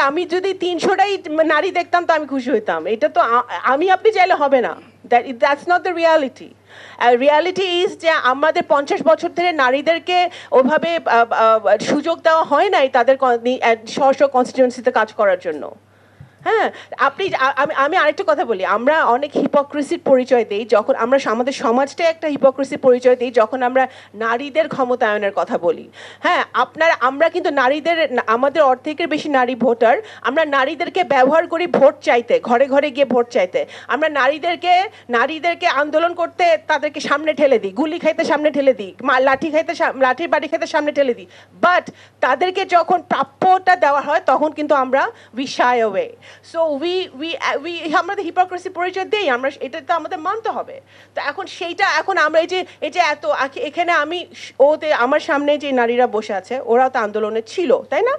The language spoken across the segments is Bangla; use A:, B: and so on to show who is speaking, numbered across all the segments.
A: আমি যদি 300টাই নারী দেখতাম তো আমি খুশি হইতাম। এটা তো আমি আপনি চাইলে হবে না। That's not the reality. Reality is যে আমাদের 50 বছর ধরে নারীদেরকে ওভাবে সুযোগ দেওয়া হয় নাই তাদের স্ব কনস্টিটিউয়েন্সিতে কাজ করার জন্য। হ্যাঁ, আপনি আমি আরেকটা কথা বলি, আমরা অনেক হিপোক্রেসির পরিচয় দিই যখন আমরা আমাদের সমাজটাই একটা হিপোক্রেসির পরিচয় দিই যখন আমরা নারীদের ক্ষমতায়নের কথা বলি। হ্যাঁ, আমরা কিন্তু নারীদের, আমাদের অর্ধেকের বেশি নারী ভোটার, আমরা নারীদেরকে ব্যবহার করি ভোট চাইতে, ঘরে ঘরে গিয়ে ভোট চাইতে। আমরা নারীদেরকে আন্দোলন করতে তাদেরকে সামনে ঠেলে দিই, গুলি খাইতে সামনে ঠেলে দিই, লাঠির বাড়ি খাইতে সামনে ঠেলে দিই, বাট তাদেরকে যখন প্রাপ্যটা দেওয়া হয় তখন কিন্তু আমরা উই শাই অ্যাওয়ে। সো আমাদের হিপোক্রেসি পরিচয় দেই, আমরা এটা তো আমাদের মানতে হবে। তো এখন আমরা এই যে এত এখানে আমি আমার সামনে যে নারীরা বসে আছে ওরাও তো আন্দোলনে ছিল, তাই না?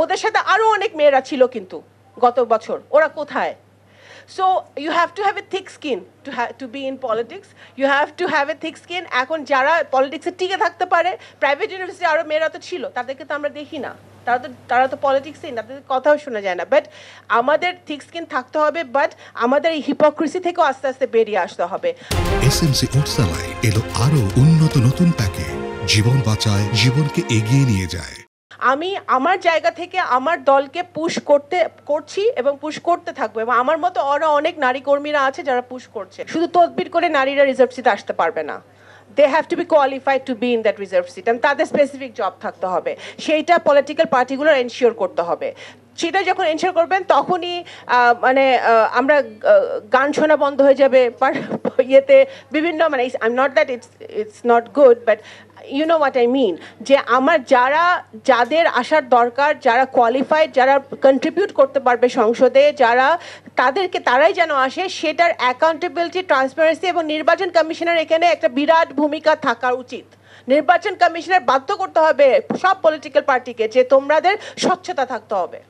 A: ওদের সাথে আরো অনেক মেয়েরা ছিল কিন্তু গত বছর, ওরা কোথায়? So you have to have a thick skin to be in politics. You have to have a thick skin. এখন যারা পলিটিক্সে টিকে থাকতে পারে, প্রাইভেট ইউনিভার্সিটি আরো মেয়েরা তো ছিল, তাদেরকে তো আমরা দেখি না, তারা তো পলিটিক্সই না, তাদের কথাও শোনা যায় না। বাট আমাদের থিক স্কিন থাকতে হবে, বাট আমাদের এই হিপোক্রেসি থেকেও আস্তে আস্তে বেরিয়ে আসতে হবে।
B: এসএমসি উৎসালায় এলো আরো উন্নত নতুন প্যাকেজ, জীবন বাঁচায়, জীবনকে এগিয়ে নিয়ে যায়।
A: আমি আমার জায়গা থেকে আমার দলকে পুশ করছি এবং পুশ করতে থাকবো, এবং আমার মতো আরো অনেক নারী কর্মীরা আছে যারা পুশ করছে। শুধু তদবির করে নারীরা রিজার্ভ সিটে আসতে পারবে না। They have to be qualified to be in that reserve seat, and তাদের স্পেসিফিক জব থাকতে হবে, সেইটা পলিটিক্যাল পার্টিগুলো এনশিওর করতে হবে। সেটা যখন এনশিওর করবেন তখনই মানে আমরা গান শোনা বন্ধ হয়ে যাবে ইয়েতে বিভিন্ন, মানে I am not that it's not good, but you know what I mean, যে আমার যাদের আসার দরকার, যারা কোয়ালিফাইড, যারা কন্ট্রিবিউট করতে পারবে সংসদে, তারাই যেন আসে, সেটার অ্যাকাউন্টেবিলিটি, ট্রান্সপারেন্সি এবং নির্বাচন কমিশনের এখানে একটা বিরাট ভূমিকা থাকা উচিত। নির্বাচন কমিশনের বাধ্য করতে হবে সব পলিটিক্যাল পার্টিকে যে তোমাদের স্বচ্ছতা থাকতে হবে।